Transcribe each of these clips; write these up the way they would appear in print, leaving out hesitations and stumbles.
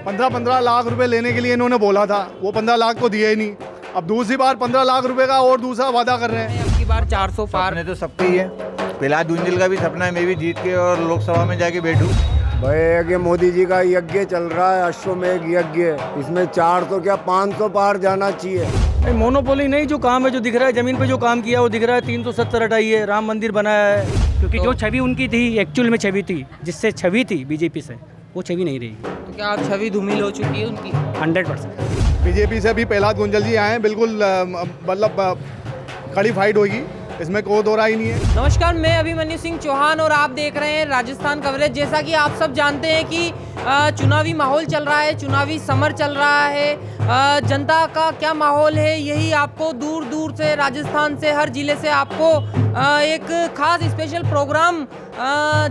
15-15 लाख रुपए लेने के लिए इन्होंने बोला था, वो 15 लाख को दिए ही नहीं। अब दूसरी बार 15 लाख रुपए का और दूसरा वादा कर रहे हैं। अब की बार 400 पार। सपने तो सबके ही है। प्रहलाद गुंजल का भी सपना है मैं भी जीत के और लोकसभा में जाके बैठूं। भाई ये मोदी जी का यज्ञ चल रहा है, अश्वमेध यज्ञ, इसमें 400 क्या 500 पार जाना चाहिए। मोनोपोली नहीं, जो काम है, जो दिख रहा है जमीन पे जो काम किया वो दिख रहा है। 370 हटाई है, राम मंदिर बनाया है। क्योंकि जो छवि उनकी थी, एक्चुअल में छवि थी, जिससे छवि थी बीजेपी से, वो छवि नहीं रही। तो क्या आप छवि धूमिल हो चुकी है उनकी? 100%। बीजेपी से भी प्रहलाद गुंजल जी आए हैं, बिल्कुल मतलब कड़ी फाइट होगी, इसमें कोई दो राय नहीं है। नमस्कार, मैं अभिमन्यु सिंह चौहान और आप देख रहे हैं राजस्थान कवरेज। जैसा कि आप सब जानते हैं कि चुनावी माहौल चल रहा है, चुनावी समर चल रहा है। जनता का क्या माहौल है, यही आपको दूर दूर से, राजस्थान से, हर जिले से आपको एक खास स्पेशल प्रोग्राम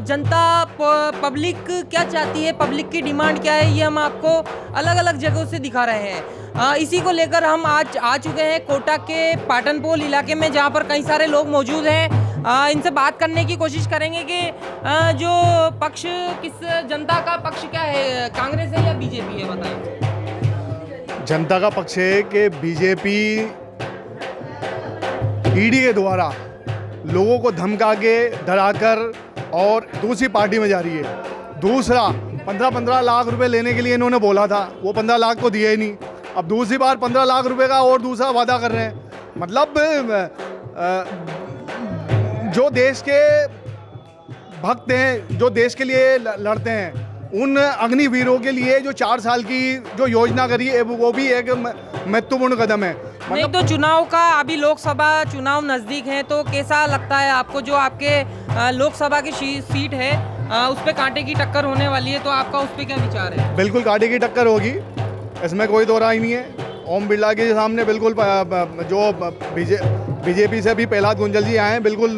जनता पब्लिक क्या चाहती है, पब्लिक की डिमांड क्या है, ये हम आपको अलग अलग जगहों से दिखा रहे हैं। इसी को लेकर हम आज आ चुके हैं कोटा के पाटनपोल इलाके में, जहाँ पर कई सारे लोग मौजूद हैं। इनसे बात करने की कोशिश करेंगे कि जो पक्ष, किस जनता का पक्ष क्या है, कांग्रेस है या बीजेपी है, बताएं। जनता का पक्ष है कि बीजेपी ईडी के द्वारा लोगों को धमका के, डराकर और दूसरी पार्टी में जा रही है। दूसरा 15-15 लाख रुपए लेने के लिए इन्होंने बोला था, वो 15 लाख को दिए ही नहीं। अब दूसरी बार 15 लाख रुपए का और दूसरा वादा कर रहे हैं। मतलब जो देश के भक्त हैं, जो देश के लिए लड़ते हैं, उन अग्निवीरों के लिए जो 4 साल की जो योजना करी है, वो भी एक महत्वपूर्ण कदम है। नहीं तो चुनाव का, अभी लोकसभा चुनाव नज़दीक है, तो कैसा लगता है आपको, जो आपके लोकसभा की सीट है उस पर कांटे की टक्कर होने वाली है, तो आपका उस पर क्या विचार है? बिल्कुल कांटे की टक्कर होगी, इसमें कोई दो राय नहीं है। ओम बिरला के सामने बिल्कुल जो बीजेपी से भी प्रहलाद गुंजल जी आए हैं, बिल्कुल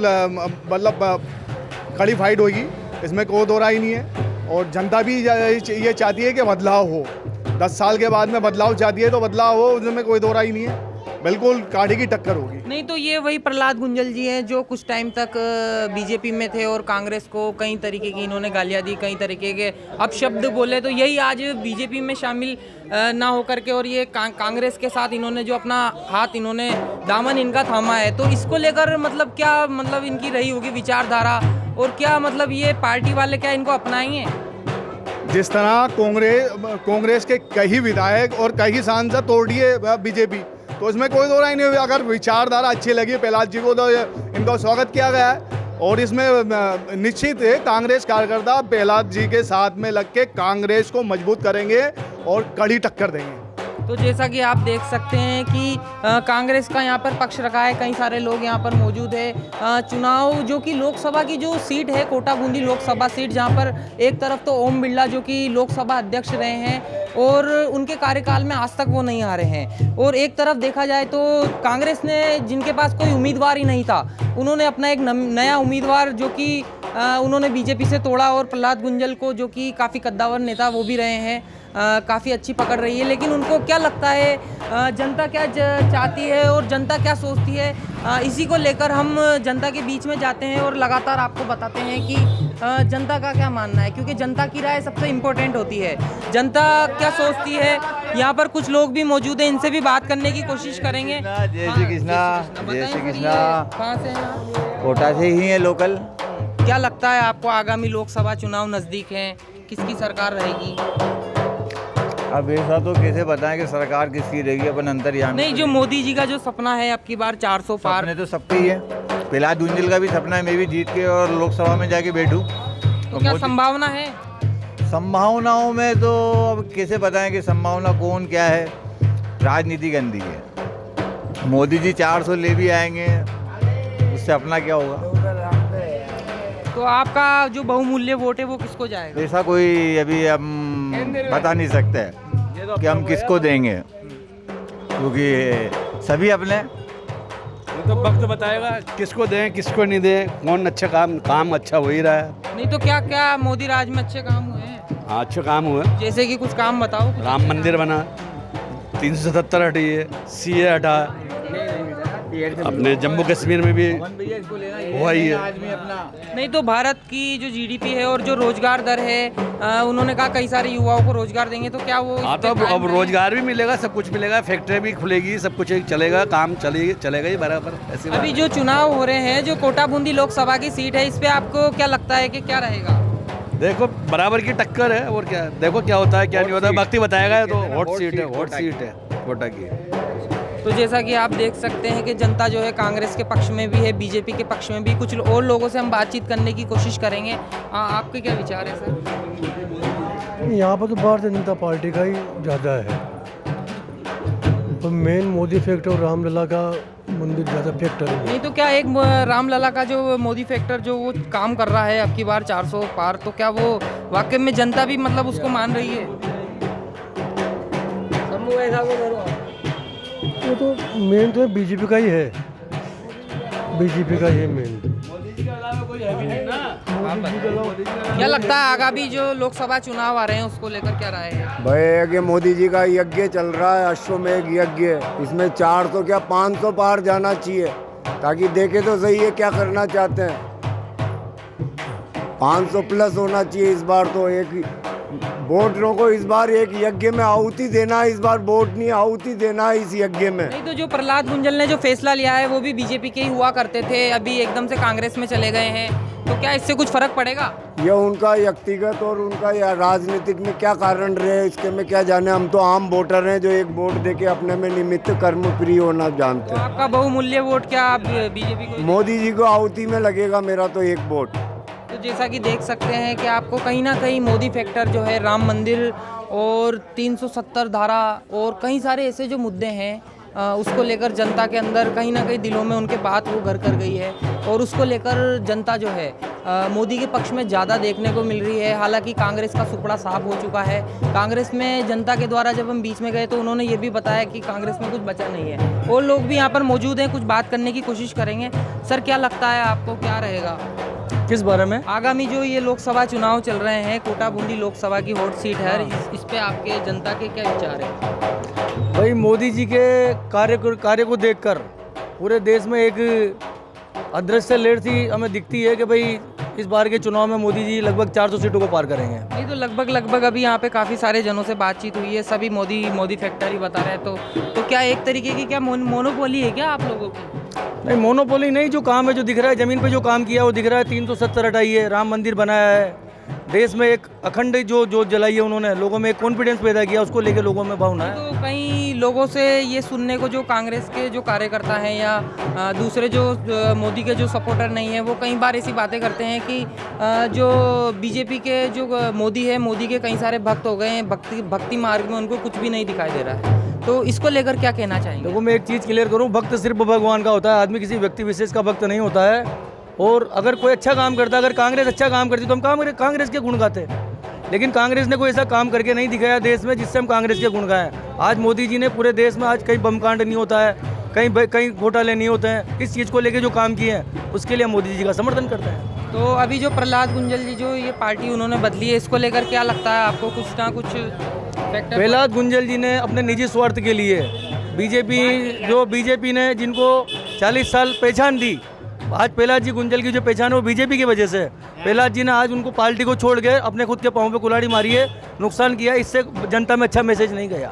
मतलब कड़ी फाइट होगी, इसमें कोई दो राय नहीं है। और जनता भी ये चाहती है कि बदलाव हो, 10 साल के बाद में बदलाव चाहती है, तो बदलाव हो, उसमें कोई दो राय नहीं है। बिल्कुल कांटे की टक्कर होगी। नहीं तो ये वही प्रहलाद गुंजल जी हैं जो कुछ टाइम तक बीजेपी में थे और कांग्रेस को कई तरीके की इन्होंने गालियां दी, कई तरीके के अपशब्द बोले, तो यही आज बीजेपी में शामिल ना होकर के, और ये कांग्रेस के साथ इन्होंने जो अपना हाथ, इन्होंने दामन इनका थामा है, तो इसको लेकर मतलब क्या, मतलब इनकी रही होगी विचारधारा, और क्या मतलब ये पार्टी वाले क्या इनको अपनाएंगे? जिस तरह कांग्रेस के कई विधायक और कई सांसद तोड़ दिए बीजेपी, तो इसमें कोई दो राय नहीं हुई। अगर विचारधारा अच्छी लगी प्रहलाद जी को, तो इनका स्वागत किया गया है। और इसमें निश्चित है कांग्रेस कार्यकर्ता प्रहलाद जी के साथ में लग के कांग्रेस को मजबूत करेंगे और कड़ी टक्कर देंगे। तो जैसा कि आप देख सकते हैं कि कांग्रेस का यहाँ पर पक्ष रखा है, कई सारे लोग यहाँ पर मौजूद है। चुनाव जो कि लोकसभा की जो सीट है, कोटा बूंदी लोकसभा सीट, जहाँ पर एक तरफ तो ओम बिरला जो कि लोकसभा अध्यक्ष रहे हैं और उनके कार्यकाल में आज तक वो नहीं हारे हैं, और एक तरफ देखा जाए तो कांग्रेस ने, जिनके पास कोई उम्मीदवार ही नहीं था, उन्होंने अपना एक नया उम्मीदवार जो कि उन्होंने बीजेपी से तोड़ा, और प्रहलाद गुंजल को, जो कि काफ़ी कद्दावर नेता वो भी रहे हैं, काफ़ी अच्छी पकड़ रही है। लेकिन उनको क्या लगता है, जनता क्या चाहती है और जनता क्या सोचती है, इसी को लेकर हम जनता के बीच में जाते हैं और लगातार आपको बताते हैं कि जनता का क्या मानना है, क्योंकि जनता की राय सबसे इम्पोर्टेंट होती है। जनता क्या सोचती है, यहाँ पर कुछ लोग भी मौजूद हैं, इनसे भी बात करने की कोशिश करेंगे। जय श्री कृष्णा, जय श्री कृष्णा। कहाँ से हैं? कोटा से ही है, लोकल। क्या लगता है आपको, आगामी लोकसभा चुनाव नज़दीक हैं, किसकी सरकार रहेगी? अब ऐसा तो कैसे बताएं कि सरकार किसकी रहेगी, अपन अंतर्यामी। नहीं, जो मोदी जी का जो सपना है अब की बार 400 पार। सपने तो सबके ही है। प्रहलाद गुंजल का भी सपना है मैं भी जीत के और लोकसभा में जाके बैठूं। तो क्या संभावना है? संभावनाओं में तो अब कैसे बताएं कि संभावना कौन क्या है, राजनीति गंदी है। मोदी जी 400 ले भी आएंगे, उससे अपना क्या होगा? तो आपका जो बहुमूल्य वोट है वो किसको जाएगा? ऐसा कोई अभी हम बता नहीं सकते कि हम किसको देंगे, क्योंकि सभी अपने, तो वक्त बताएगा किसको दें किसको नहीं दें, कौन अच्छा काम अच्छा हो ही रहा है। नहीं तो क्या क्या मोदी राज में अच्छे काम हुए हैं? हाँ, अच्छे काम हुए। जैसे कि कुछ काम बताओ। राम मंदिर बना, 377 हटी है, CA हटा, अपने जम्मू कश्मीर में भी हुआ ही है। नहीं तो भारत की जो जीडीपी है और जो रोजगार दर है, उन्होंने कहा कई सारे युवाओं को रोजगार देंगे, तो क्या वो हाँ, तो अब रोजगार भी मिलेगा, सब कुछ मिलेगा, फैक्ट्री भी खुलेगी, सब कुछ चलेगा, काम चलेगा ही बराबर। ऐसी अभी जो चुनाव हो रहे हैं, जो कोटा बूंदी लोकसभा की सीट है, इस पे आपको क्या लगता है कि क्या रहेगा? देखो बराबर की टक्कर है, और क्या, देखो क्या होता है क्या नहीं होता है, वक्त ही बताएगा। तो हॉट सीट है कोटा की। तो जैसा कि आप देख सकते हैं कि जनता जो है कांग्रेस के पक्ष में भी है, बीजेपी के पक्ष में भी। कुछ और लोगों से हम बातचीत करने की कोशिश करेंगे। आपके क्या विचार है सर? यहाँ पर तो भारतीय जनता पार्टी का ही ज़्यादा है, तो मेन मोदी फैक्टर और रामलला का मंदिर ज़्यादा फैक्टर है। नहीं तो क्या एक रामलला का जो मोदी फैक्टर जो वो काम कर रहा है अब की बार 400 पार, तो क्या वो वाकई में जनता भी मतलब उसको मान रही है? वो तो मेन तो बीजेपी का ही है, बीजेपी का ही है मेन। क्या लगता है आगामी जो लोकसभा चुनाव आ रहे हैं उसको लेकर क्या राय है? भाई ये मोदी जी का यज्ञ चल रहा है, अश्वमेध यज्ञ। इसमें 400 क्या 500 पार जाना चाहिए, ताकि देखे तो सही है क्या करना चाहते हैं। 500 प्लस होना चाहिए इस बार। तो एक वोटरों को इस बार एक यज्ञ में आहुति देना है, इस बार वोट नहीं आहुति देना है इस यज्ञ में। नहीं तो जो प्रहलाद गुंजल ने जो फैसला लिया है वो भी बीजेपी के ही हुआ करते थे, अभी एकदम से कांग्रेस में चले गए हैं, तो क्या इससे कुछ फर्क पड़ेगा? ये उनका व्यक्तिगत और उनका या राजनीतिक में क्या कारण रहे, इसके में क्या जाने। हम तो आम वोटर हैं जो एक वोट देके अपने में निमित्त कर्म प्रिय होना जानते तो हैं। आपका बहुमूल्य वोट क्या आप बीजेपी को? मोदी जी को आहुति में लगेगा मेरा तो एक वोट। तो जैसा कि देख सकते हैं कि आपको कहीं ना कहीं मोदी फैक्टर जो है, राम मंदिर और 370 धारा और कई सारे ऐसे जो मुद्दे हैं, उसको लेकर जनता के अंदर कहीं ना कहीं दिलों में उनके बात वो घर कर गई है, और उसको लेकर जनता जो है मोदी के पक्ष में ज़्यादा देखने को मिल रही है। हालांकि कांग्रेस का सुपड़ा साफ हो चुका है। कांग्रेस में जनता के द्वारा जब हम बीच में गए तो उन्होंने ये भी बताया कि कांग्रेस में कुछ बचा नहीं है। और लोग भी यहाँ पर मौजूद हैं, कुछ बात करने की कोशिश करेंगे। सर क्या लगता है आपको, क्या रहेगा किस बारे में? आगामी जो ये लोकसभा चुनाव चल रहे हैं, कोटा बूंदी लोकसभा की हॉट सीट है, इस पे आपके जनता के क्या विचार है? भाई मोदी जी के कार्य को देखकर पूरे देश में एक अदृश्य लहर सी हमें दिखती है कि भाई इस बार के चुनाव में मोदी जी लगभग 400 सीटों को पार करेंगे। नहीं तो लगभग अभी यहाँ पे काफ़ी सारे जनों से बातचीत हुई है, सभी मोदी फैक्टर ही बता रहे हैं। तो क्या एक तरीके की क्या मोनोपोली है क्या आप लोगों की? नहीं, मोनोपोली नहीं, जो काम है, जो दिख रहा है ज़मीन पे जो काम किया वो दिख रहा है। 370 हटाई है, राम मंदिर बनाया है, देश में एक अखंड जो जलाई है उन्होंने, लोगों में एक कॉन्फिडेंस पैदा किया, उसको लेके लोगों में भावना है। तो कई लोगों से ये सुनने को, जो कांग्रेस के जो कार्यकर्ता हैं या दूसरे जो मोदी के जो सपोर्टर नहीं है, वो कई बार ऐसी बातें करते हैं कि जो बीजेपी के जो मोदी है, मोदी के कई सारे भक्त हो गए हैं, भक्ति मार्ग में उनको कुछ भी नहीं दिखाई दे रहा है। तो इसको लेकर क्या कहना चाहेंगे? देखो मैं एक चीज़ क्लियर करूँ, भक्त सिर्फ भगवान का होता है, आदमी किसी व्यक्ति विशेष का भक्त नहीं होता है। और अगर कोई अच्छा काम करता है, अगर कांग्रेस अच्छा काम करती तो हम कांग्रेस के गुण गाते, लेकिन कांग्रेस ने कोई ऐसा काम करके नहीं दिखाया देश में जिससे हम कांग्रेस के गुण गाएं। आज मोदी जी ने पूरे देश में आज कहीं बम कांड नहीं होता है, कहीं घोटाले नहीं होते हैं। इस चीज़ को लेके जो काम किए हैं उसके लिए हम मोदी जी का समर्थन करते हैं। तो अभी जो प्रहलाद गुंजल जी जो ये पार्टी उन्होंने बदली है, इसको लेकर क्या लगता है आपको, कुछ ना कुछ फैक्टर? प्रहलाद गुंजल जी ने अपने निजी स्वार्थ के लिए बीजेपी ने जिनको 40 साल पहचान दी, आज प्रहलाद जी गुंजल की जो पहचान है वो बीजेपी की वजह से। प्रहलाद जी ने आज उनको पार्टी को छोड़ के अपने खुद के पाँव पे कुल्हाड़ी मारी है, नुकसान किया, इससे जनता में अच्छा मैसेज नहीं गया।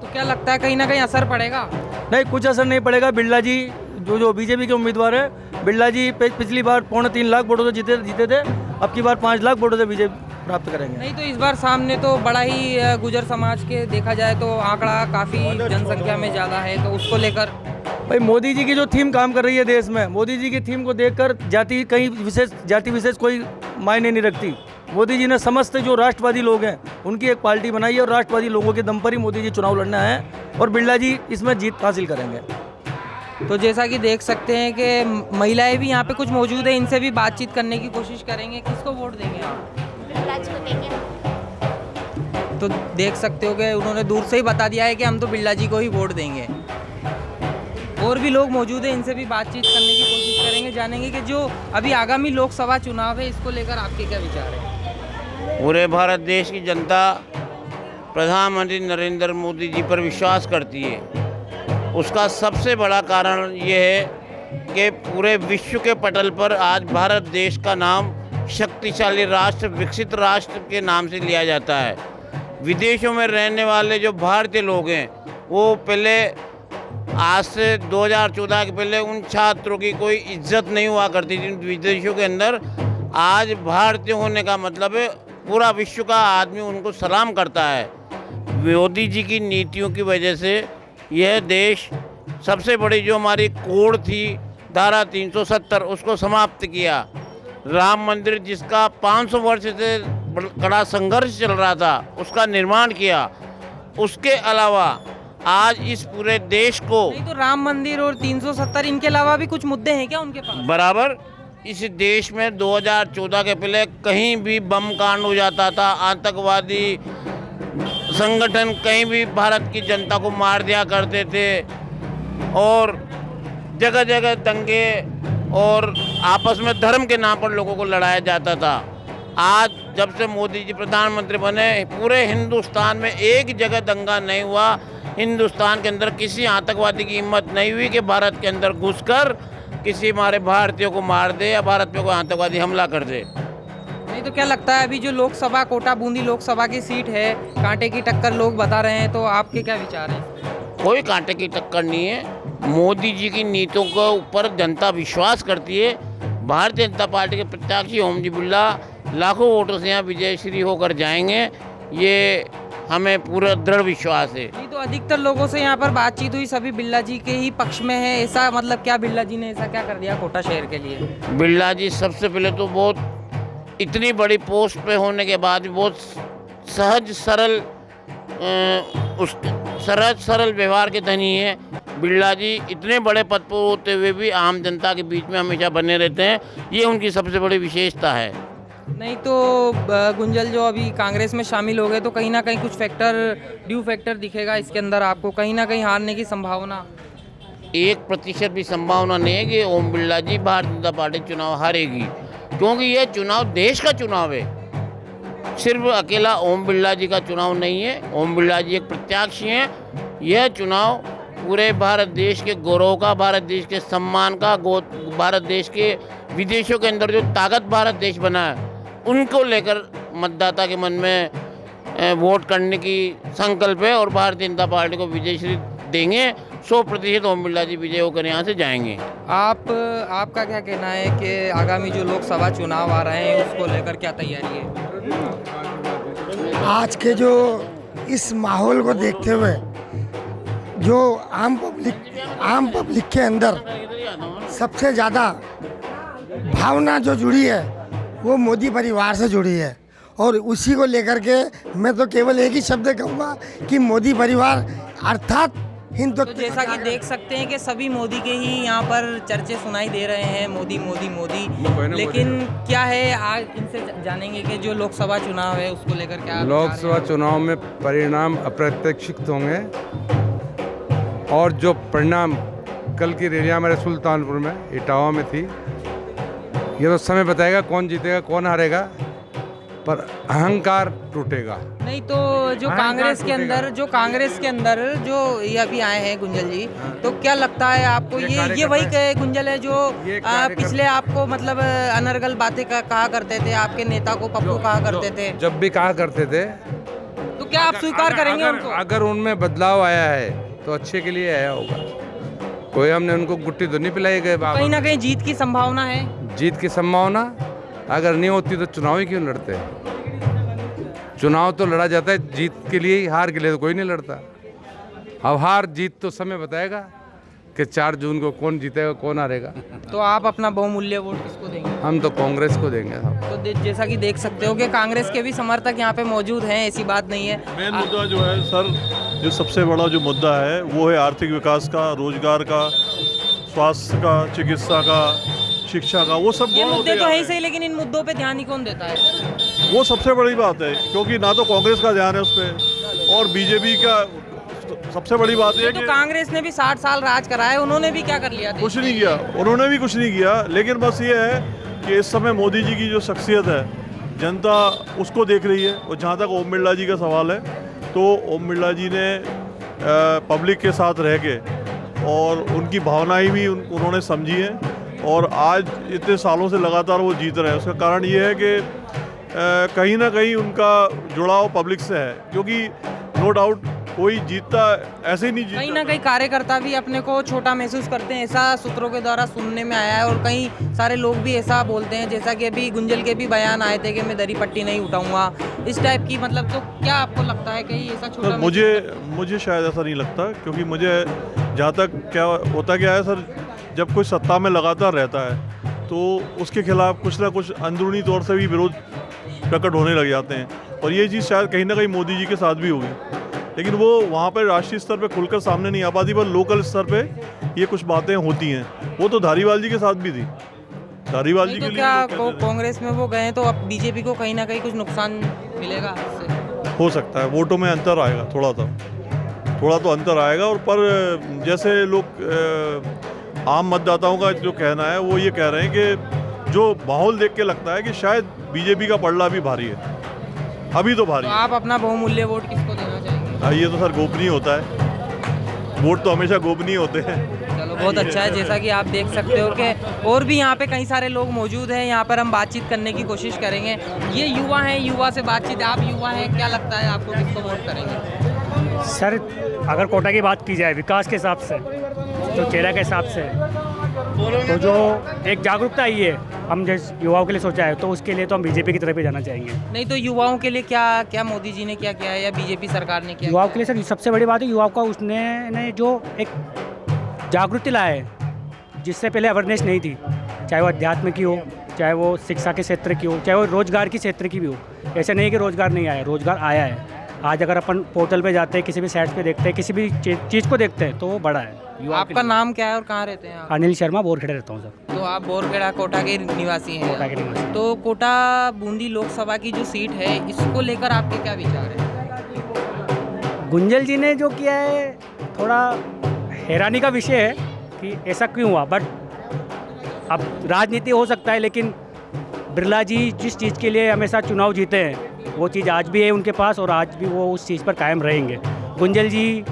तो क्या लगता है कहीं ना कहीं असर पड़ेगा? नहीं, कुछ असर नहीं पड़ेगा। बिरला जी जो बीजेपी के उम्मीदवार है, बिरला जी पिछली बार 3.25 लाख वोटों से जीते थे, अब की बार 5 लाख वोटों से बीजेपी प्राप्त करेंगे। नहीं तो इस बार सामने तो बड़ा ही गुजर समाज के देखा जाए तो आंकड़ा काफ़ी जनसंख्या में ज़्यादा है, तो उसको लेकर भाई मोदी जी की जो थीम काम कर रही है देश में, मोदी जी की थीम को देखकर जाति विशेष कोई मायने नहीं रखती। मोदी जी ने समस्त जो राष्ट्रवादी लोग हैं उनकी एक पार्टी बनाई है, और राष्ट्रवादी लोगों के दम पर ही मोदी जी चुनाव लड़ना है, और बिरला जी इसमें जीत हासिल करेंगे। तो जैसा कि देख सकते हैं कि महिलाएं भी यहाँ पे कुछ मौजूद है, इनसे भी बातचीत करने की कोशिश करेंगे। किसको वोट देंगे आप? तो देख सकते हो कि उन्होंने दूर से ही बता दिया है कि हम तो बिरला जी को ही वोट देंगे। और भी लोग मौजूद हैं, इनसे भी बातचीत करने की कोशिश करेंगे, जानेंगे कि जो अभी आगामी लोकसभा चुनाव है इसको लेकर आपके क्या विचार है? पूरे भारत देश की जनता प्रधानमंत्री नरेंद्र मोदी जी पर विश्वास करती है। उसका सबसे बड़ा कारण ये है कि पूरे विश्व के पटल पर आज भारत देश का नाम शक्तिशाली राष्ट्र, विकसित राष्ट्र के नाम से लिया जाता है। विदेशों में रहने वाले जो भारतीय लोग हैं वो पहले, आज से 2014 के पहले उन छात्रों की कोई इज्जत नहीं हुआ करती थी विदेशों के अंदर। आज भारतीय होने का मतलब है पूरा विश्व का आदमी उनको सलाम करता है। मोदी जी की नीतियों की वजह से यह देश सबसे बड़ी जो हमारी कोड थी धारा 370 उसको समाप्त किया। राम मंदिर जिसका 500 वर्ष से कड़ा संघर्ष चल रहा था उसका निर्माण किया। उसके अलावा आज इस पूरे देश को नहीं तो राम मंदिर और 370 इनके अलावा भी कुछ मुद्दे हैं क्या उनके पास? बराबर इस देश में 2014 के पहले कहीं भी बम कांड हो जाता था, आतंकवादी संगठन कहीं भी भारत की जनता को मार दिया करते थे और जगह जगह दंगे और आपस में धर्म के नाम पर लोगों को लड़ाया जाता था। आज जब से मोदी जी प्रधानमंत्री बने पूरे हिंदुस्तान में एक जगह दंगा नहीं हुआ। हिंदुस्तान के अंदर किसी आतंकवादी की हिम्मत नहीं हुई कि भारत के अंदर घुसकर किसी हमारे भारतीयों को मार दे या भारत पे कोई आतंकवादी हमला कर दे। नहीं तो क्या लगता है अभी जो लोकसभा कोटा बूंदी लोकसभा की सीट है कांटे की टक्कर लोग बता रहे हैं, तो आपके क्या विचार हैं? कोई कांटे की टक्कर नहीं है। मोदी जी की नीतियों के ऊपर जनता विश्वास करती है। भारतीय जनता पार्टी के प्रत्याशी ओम जी बिरला लाखों वोटों से यहाँ विजयश्री होकर जाएंगे, ये हमें पूरा दृढ़ विश्वास है। नहीं तो अधिकतर लोगों से यहाँ पर बातचीत हुई, सभी बिरला जी के ही पक्ष में है। ऐसा मतलब क्या बिरला जी ने ऐसा क्या कर दिया कोटा शहर के लिए? बिरला जी सबसे पहले तो बहुत इतनी बड़ी पोस्ट पे होने के बाद भी बहुत सहज सरल व्यवहार के धनी है। बिरला जी इतने बड़े पद पर होते हुए भी आम जनता के बीच में हमेशा बने रहते हैं, ये उनकी सबसे बड़ी विशेषता है। नहीं तो गुंजल जो अभी कांग्रेस में शामिल हो गए तो कहीं ना कहीं कुछ ड्यू फैक्टर दिखेगा इसके अंदर आपको, कहीं ना कहीं हारने की संभावना? 1% भी संभावना नहीं है कि ओम बिरला जी भारतीय जनता पार्टी चुनाव हारेगी, क्योंकि यह चुनाव देश का चुनाव है, सिर्फ अकेला ओम बिरला जी का चुनाव नहीं है। ओम बिरला जी एक प्रत्याशी हैं। यह चुनाव पूरे भारत देश के गौरव का, भारत देश के सम्मान का, भारत देश के विदेशों के अंदर जो ताकत भारत देश बना है उनको लेकर मतदाता के मन में वोट करने की संकल्प है और भारतीय जनता पार्टी को विजयश्री देंगे। 100% ओम बिरला जी विजय होकर यहाँ से जाएंगे। आपका क्या कहना है कि आगामी जो लोकसभा चुनाव आ रहे हैं उसको लेकर क्या तैयारी है? आज के जो इस माहौल को देखते हुए जो आम पब्लिक के अंदर सबसे ज़्यादा भावना जो जुड़ी है वो मोदी परिवार से जुड़ी है और उसी को लेकर के मैं तो केवल एक ही शब्द कहूँगा कि मोदी परिवार अर्थात हिंदुत्व। तो जैसा कि देख सकते हैं कि सभी मोदी के ही यहाँ पर चर्चे सुनाई दे रहे हैं, मोदी मोदी मोदी। लेकिन क्या है, आज इनसे जानेंगे कि जो लोकसभा चुनाव है उसको लेकर क्या लोकसभा चुनाव में परिणाम अप्रत्याशित होंगे और जो परिणाम कल की रैलियाँ हमारे सुल्तानपुर में, इटावा में थी, ये तो समय बताएगा कौन जीतेगा कौन हारेगा, पर अहंकार टूटेगा। नहीं तो जो कांग्रेस के अंदर जो ये अभी आए हैं गुंजल जी, तो क्या लगता है आपको ये वही गुंजल है जो पिछले आपको मतलब अनर्गल बातें कहा करते थे, आपके नेता को पप्पू कहा करते थे? जब भी कहा करते थे। तो क्या आप स्वीकार करेंगे उनको? अगर उनमें बदलाव आया है तो अच्छे के लिए आया होगा। कोई हमने उनको गुट्टी तो नहीं पिलाई गए। कहीं ना कहीं जीत की संभावना है। जीत की संभावना अगर नहीं होती तो चुनाव ही क्यों लड़ते हैं? चुनाव तो लड़ा जाता है जीत के लिए ही, हार के लिए तो कोई नहीं लड़ता। अब हार जीत तो समय बताएगा कि 4 जून को कौन जीतेगा कौन हारेगा। तो आप अपना बहुमूल्य वोट किसको देंगे? हम तो कांग्रेस को देंगे। तो जैसा कि देख सकते हो कि कांग्रेस के भी समर्थक यहाँ पे मौजूद हैं, ऐसी बात नहीं है। मेन मुद्दा जो है सर, जो सबसे बड़ा जो मुद्दा है वो है आर्थिक विकास का, रोजगार का, स्वास्थ्य का, चिकित्सा का, शिक्षा का। वो सब ये मुद्दे तो है ही सही, लेकिन इन मुद्दों पे ध्यान ही कौन देता है? वो सबसे बड़ी बात है, क्योंकि ना तो कांग्रेस का ध्यान है उस पर और बीजेपी का। सबसे बड़ी बात है तो कांग्रेस ने भी 60 साल राज करा है, उन्होंने भी क्या कर लिया? कुछ नहीं किया, उन्होंने भी कुछ नहीं किया। लेकिन बस ये है कि इस समय मोदी जी की जो शख्सियत है जनता उसको देख रही है। और जहाँ तक ओम बिरला जी का सवाल है, तो ओम बिरला जी ने पब्लिक के साथ रह के और उनकी भावनाएं भी उन्होंने समझी हैं और आज इतने सालों से लगातार वो जीत रहे हैं। उसका कारण ये है कि कहीं ना कहीं उनका जुड़ाव पब्लिक से है, क्योंकि नो डाउट कोई जीतता ऐसे ही नहीं जीतता। कहीं ना कहीं कार्यकर्ता भी अपने को छोटा महसूस करते हैं, ऐसा सूत्रों के द्वारा सुनने में आया है। और कई सारे लोग भी ऐसा बोलते हैं, जैसा कि अभी गुंजल के भी बयान आए थे कि मैं दरी पट्टी नहीं उठाऊंगा, इस टाइप की। मतलब तो क्या आपको लगता है कि ऐसा छोटा मुझे शायद ऐसा नहीं लगता, क्योंकि मुझे जहाँ तक क्या होता क्या है सर, जब कोई सत्ता में लगातार रहता है तो उसके खिलाफ कुछ ना कुछ अंदरूनी तौर से भी विरोध प्रकट होने लग जाते हैं। और ये चीज़ शायद कहीं ना कहीं मोदी जी के साथ भी होगी, लेकिन वो वहाँ पर राष्ट्रीय स्तर पे खुलकर सामने नहीं आ पाती, पर लोकल स्तर पे ये कुछ बातें होती हैं। वो तो धारीवाल जी के साथ भी थी। धारीवाल जी तो के क्या लिए कांग्रेस में वो गए तो अब बीजेपी को कहीं ना कहीं कुछ नुकसान मिलेगा इससे? हो सकता है, वोटों में अंतर आएगा, थोड़ा तो अंतर आएगा। और पर जैसे लोग आम मतदाताओं का जो कहना है वो ये कह रहे हैं कि जो माहौल देख के लगता है कि शायद बीजेपी का पलड़ा भी भारी है, अभी तो भारी तो है। आप अपना बहुमूल्य वोट किसको देना चाहेंगे? ये तो सर गोपनीय होता है, वोट तो हमेशा गोपनीय होते हैं। चलो बहुत अच्छा है। जैसा कि आप देख सकते हो कि और भी यहाँ पे कई सारे लोग मौजूद हैं, यहाँ पर हम बातचीत करने की कोशिश करेंगे। ये युवा हैं, युवा से बातचीत। आप युवा हैं, क्या लगता है आपको किसको वोट करेंगे? सर अगर कोटा की बात की जाए विकास के हिसाब से, तो चेहरा के हिसाब से, तो जो एक जागरूकता आई है हम जैसे युवाओं के लिए सोचा है, तो उसके लिए तो हम बीजेपी की तरफ ही जाना चाहेंगे। नहीं तो युवाओं के लिए क्या क्या मोदी जी ने क्या किया है या बीजेपी सरकार ने क्या युवाओं के लिए सर सबसे बड़ी बात है युवाओं का उसने जो एक जागृति लाया है, जिससे पहले अवेयरनेस नहीं थी, चाहे वो अध्यात्म की हो, चाहे वो शिक्षा के क्षेत्र की हो, चाहे वो रोजगार के क्षेत्र की भी हो। ऐसा नहीं है कि रोजगार नहीं आया, रोजगार आया है। आज अगर अपन पोर्टल पे जाते हैं, किसी भी साइट्स पे देखते हैं, किसी भी चीज़ को देखते हैं, तो वो बड़ा है। आपका नाम क्या है और कहाँ रहते हैं आप? अनिल शर्मा, बोरखेड़ा रहता हूँ सर। तो आप बोरखेड़ा कोटा के निवासी हैं? कोटा के निवासी। तो कोटा बूंदी लोकसभा की जो सीट है, इसको लेकर आपके क्या विचार हैं? गुंजल जी ने जो किया है थोड़ा हैरानी का विषय है कि ऐसा क्यों हुआ, बट अब राजनीति हो सकता है, लेकिन बिरला जी जिस चीज़ के लिए हमेशा चुनाव जीते हैं वो चीज़ आज भी है उनके पास और आज भी वो उस चीज़ पर कायम रहेंगे। गुंजल जी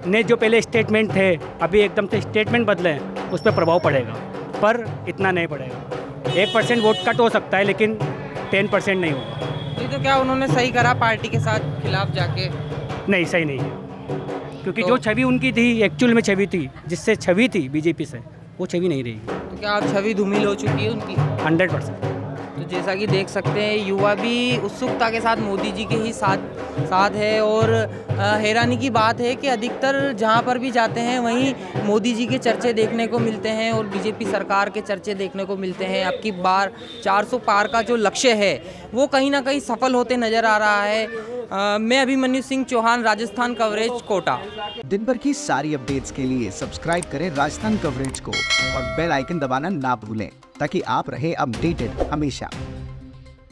ने जो पहले स्टेटमेंट थे, अभी एकदम से स्टेटमेंट बदले हैं, उस पर प्रभाव पड़ेगा, पर इतना नहीं पड़ेगा। 1% वोट कट हो सकता है, लेकिन 10% नहीं होगा। नहीं तो क्या उन्होंने सही करा पार्टी के साथ खिलाफ जाके? नहीं, सही नहीं है, क्योंकि जो छवि उनकी थी, एक्चुअल में छवि थी, जिससे छवि थी बीजेपी से, वो छवि नहीं रही। तो क्या आप छवि धूमिल हो चुकी है उनकी? 100%। तो जैसा कि देख सकते हैं युवा भी उत्सुकता के साथ मोदी जी के ही साथ है। और हैरानी की बात है कि अधिकतर जहां पर भी जाते हैं वहीं मोदी जी के चर्चे देखने को मिलते हैं और बीजेपी सरकार के चर्चे देखने को मिलते हैं। अब की बार 400 पार का जो लक्ष्य है वो कहीं ना कहीं सफल होते नज़र आ रहा है। मैं अभिमन्यु सिंह चौहान, राजस्थान कवरेज, कोटा। दिन भर की सारी अपडेट्स के लिए सब्सक्राइब करें राजस्थान कवरेज को और बेल आइकन दबाना ना भूलें, ताकि आप रहे अपडेटेड हमेशा।